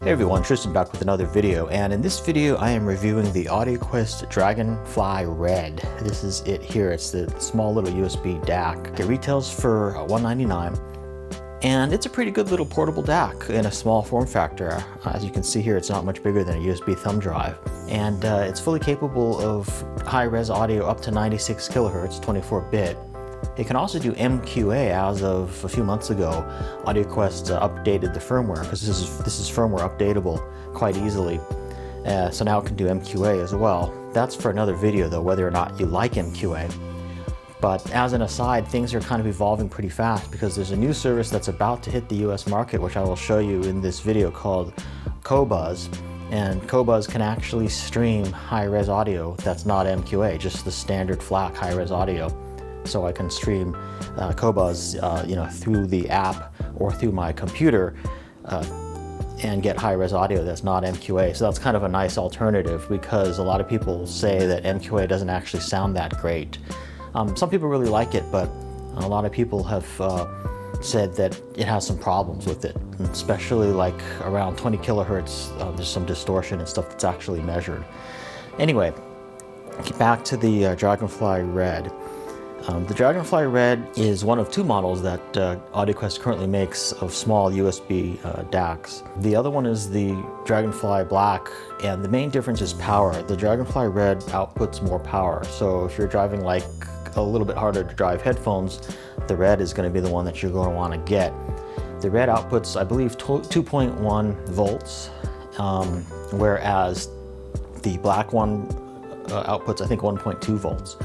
Hey everyone, Tristan back with another video, and in this video I am reviewing the Audioquest Dragonfly Red. This is it here. It's the small little USB DAC. It retails for $199, and it's a pretty good little portable DAC in a small form factor. As you can see here, it's not much bigger than a USB thumb drive, and it's fully capable of high-res audio up to 96 kilohertz, 24-bit. It can also do MQA. As of a few months ago, Audioquest updated the firmware, because this is firmware updatable quite easily. So now it can do MQA as well. That's for another video though, whether or not you like MQA. But as an aside, things are kind of evolving pretty fast because there's a new service that's about to hit the US market, which I will show you in this video, called Qobuz. And Qobuz can actually stream high-res audio that's not MQA, just the standard FLAC high-res audio. So I can stream Qobuz through the app or through my computer and get high-res audio that's not MQA. So that's kind of a nice alternative, because a lot of people say that MQA doesn't actually sound that great. Some people really like it, but a lot of people have said that it has some problems with it, especially like around 20 kilohertz. There's some distortion and stuff that's actually measured. Anyway, back to the Dragonfly Red. The Dragonfly Red is one of two models that Audioquest currently makes of small USB DACs. The other one is the Dragonfly Black, and the main difference is power. The Dragonfly Red outputs more power, so if you're driving like a little bit harder to drive headphones, the Red is going to be the one that you're going to want to get. The Red outputs, I believe, 2.1 volts, whereas the Black one outputs, I think, 1.2 volts.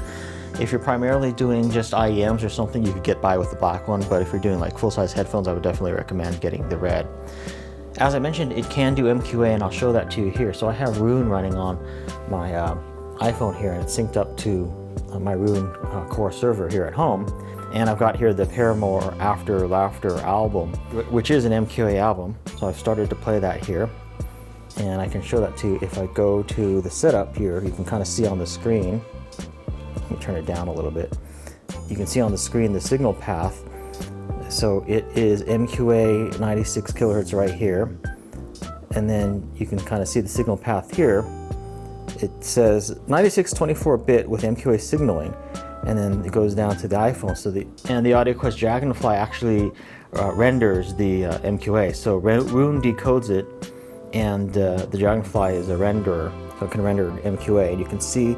If you're primarily doing just IEMs or something, you could get by with the Black one, but if you're doing like full-size headphones, I would definitely recommend getting the Red. As I mentioned, it can do MQA, and I'll show that to you here. So I have Roon running on my iPhone here, and it's synced up to my Roon core server here at home. And I've got here the Paramore After Laughter album, which is an MQA album. So I've started to play that here, and I can show that to you. If I go to the setup here, you can kind of see on the screen. Let me turn it down a little bit. You can see on the screen the signal path. So it is MQA 96 kilohertz right here. And then you can kind of see the signal path here. It says 96 24-bit with MQA signaling. And then it goes down to the iPhone. So the Audioquest Dragonfly actually renders the MQA. So Roon decodes it, and the Dragonfly is a renderer, so it can render MQA. And you can see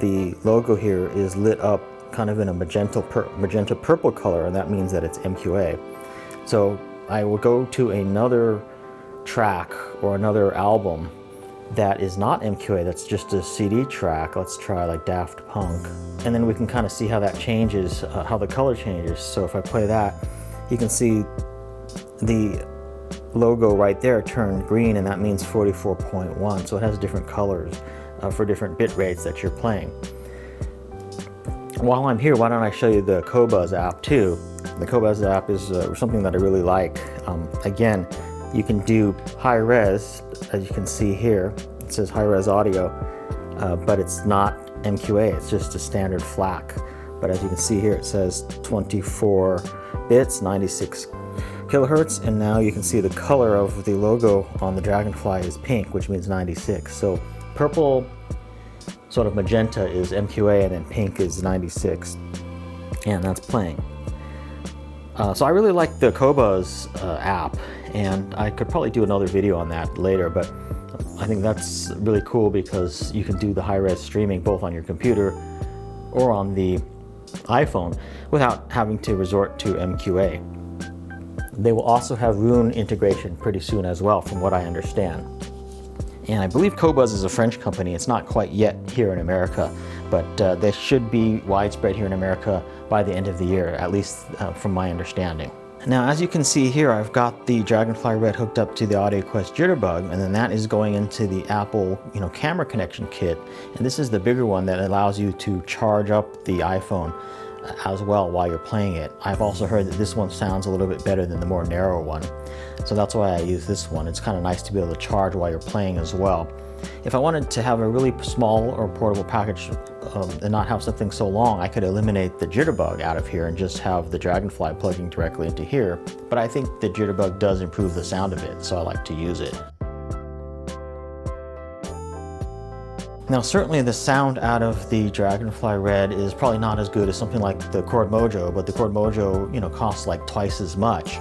the logo here is lit up kind of in a magenta purple color, and that means that it's MQA. So I will go to another track or another album that is not MQA, that's just a CD track. Let's try like Daft Punk, and then we can kind of see how that changes, how the color changes. So if I play that, you can see the logo right there turned green, and that means 44.1. So it has different colors for different bit rates that you're playing. While I'm here, why don't I show you the Qobuz app too. The Qobuz app is something that I really like. Again, you can do high res, as you can see here. It says high res audio, but it's not MQA, it's just a standard FLAC. But as you can see here, it says 24 bits, 96 kilohertz, and now you can see the color of the logo on the Dragonfly is pink, which means 96. So purple, sort of magenta, is MQA, and then pink is 96, and that's playing. So I really like the Qobuz app, and I could probably do another video on that later, but I think that's really cool because you can do the high-res streaming both on your computer or on the iPhone without having to resort to MQA. They will also have Roon integration pretty soon as well, from what I understand. And I believe Qobuz is a French company. It's not quite yet here in America, but they should be widespread here in America by the end of the year, at least from my understanding. Now, as you can see here, I've got the Dragonfly Red hooked up to the Audioquest Jitterbug, and then that is going into the Apple camera connection kit. And this is the bigger one that allows you to charge up the iPhone as well while you're playing it. I've also heard that this one sounds a little bit better than the more narrow one, so that's why I use this one. It's kind of nice to be able to charge while you're playing as well. If I wanted to have a really small or portable package and not have something so long, I could eliminate the jitterbug out of here and just have the Dragonfly plugging directly into here. But I think the jitterbug does improve the sound of it, so I like to use it. Now certainly the sound out of the Dragonfly Red is probably not as good as something like the Chord Mojo, but the Chord Mojo, you know, costs like twice as much.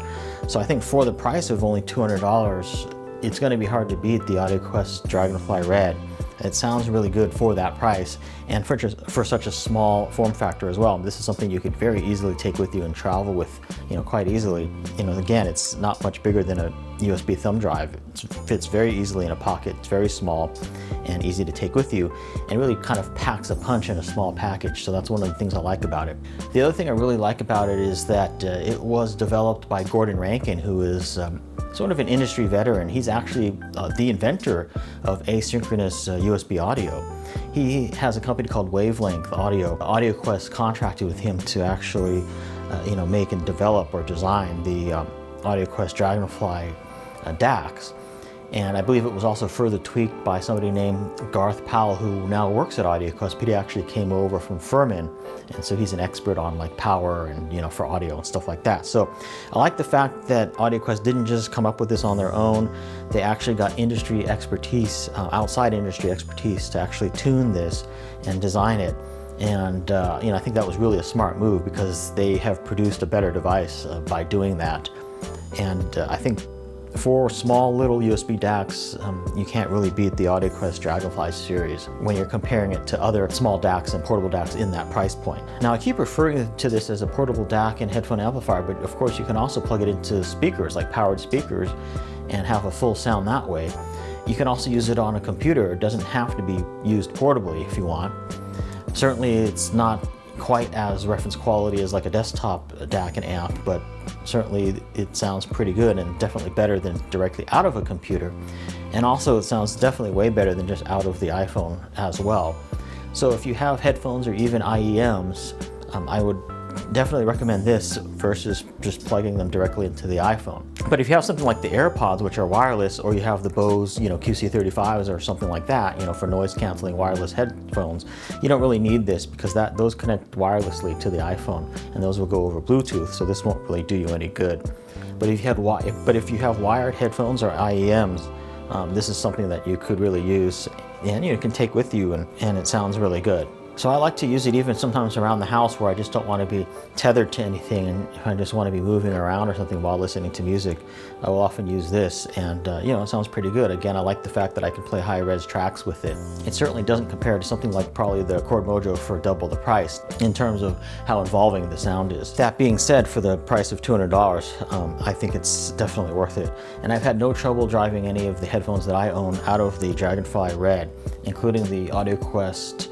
So I think for the price of only $200, it's going to be hard to beat the Audioquest Dragonfly Red. It sounds really good for that price, and for such a small form factor as well. This is something you could very easily take with you and travel with, you know, quite easily. You know, again, it's not much bigger than a USB thumb drive. It fits very easily in a pocket. It's very small and easy to take with you, and really kind of packs a punch in a small package. So that's one of the things I like about it. The other thing I really like about it is that it was developed by Gordon Rankin, who is sort of an industry veteran. He's actually the inventor of asynchronous USB audio. He has a company called Wavelength Audio. Audioquest contracted with him to actually you know, make and develop or design the Audioquest Dragonfly DACs. And I believe it was also further tweaked by somebody named Garth Powell, who now works at Audioquest, but he actually came over from Furman, and so he's an expert on like power and, you know, for audio and stuff like that. So I like the fact that Audioquest didn't just come up with this on their own. They actually got industry expertise, outside industry expertise, to actually tune this and design it. And you know, I think that was really a smart move, because they have produced a better device by doing that. And I think for small little USB DACs, you can't really beat the Audioquest Dragonfly series when you're comparing it to other small DACs and portable DACs in that price point. Now I keep referring to this as a portable DAC and headphone amplifier, but of course you can also plug it into speakers, like powered speakers, and have a full sound that way. You can also use it on a computer. It doesn't have to be used portably if you want. Certainly it's not quite as reference quality as like a desktop DAC and amp, but certainly it sounds pretty good, and definitely better than directly out of a computer. And also it sounds definitely way better than just out of the iPhone as well. So if you have headphones or even IEMs, I would definitely recommend this versus just plugging them directly into the iPhone. But if you have something like the AirPods, which are wireless, or you have the Bose, you know, QC35s or something like that, you know, for noise canceling wireless headphones, you don't really need this, because those connect wirelessly to the iPhone, and those will go over Bluetooth, so this won't really do you any good. But if you have wired headphones or IEMs, this is something that you could really use, and you can take with you, and it sounds really good. So I like to use it even sometimes around the house where I just don't want to be tethered to anything, and if I just want to be moving around or something while listening to music, I will often use this, and you know, it sounds pretty good. Again, I like the fact that I can play high-res tracks with it. It certainly doesn't compare to something like probably the Chord Mojo for double the price in terms of how involving the sound is. That being said, for the price of $200, I think it's definitely worth it. And I've had no trouble driving any of the headphones that I own out of the Dragonfly Red, including the Audioquest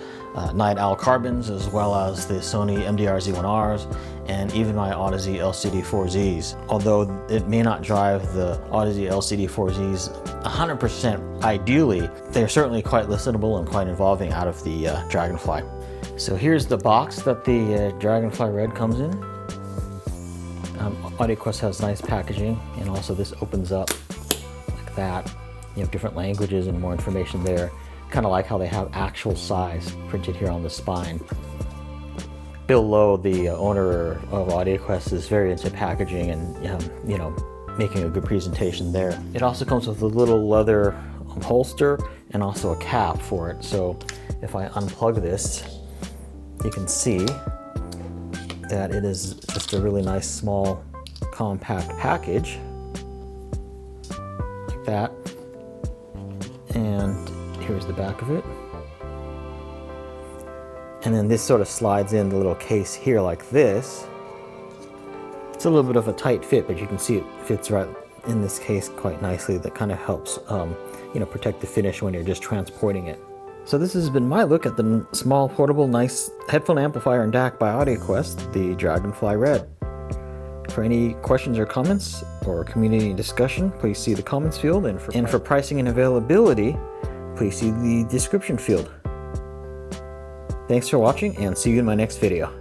Night Owl Carbons, as well as the Sony MDR Z1Rs, and even my Audeze LCD4Zs. Although it may not drive the Audeze LCD4Zs 100% ideally, they're certainly quite listenable and quite involving out of the Dragonfly. So here's the box that the Dragonfly Red comes in. Audioquest has nice packaging, and also this opens up like that. You have different languages and more information there. Kind of like how they have actual size printed here on the spine. Bill Lowe, the owner of Audioquest, is very into packaging and you know, making a good presentation there. It also comes with a little leather holster and also a cap for it. So if I unplug this, you can see that it is just a really nice small compact package like that. And here's the back of it. And then this sort of slides in the little case here like this. It's a little bit of a tight fit, but you can see it fits right in this case quite nicely. That kind of helps you know, protect the finish when you're just transporting it. So this has been my look at the small, portable, nice headphone amplifier and DAC by Audioquest, the Dragonfly Red. For any questions or comments or community discussion, please see the comments field, and for pricing and availability, please see the description field. Thanks for watching, and see you in my next video.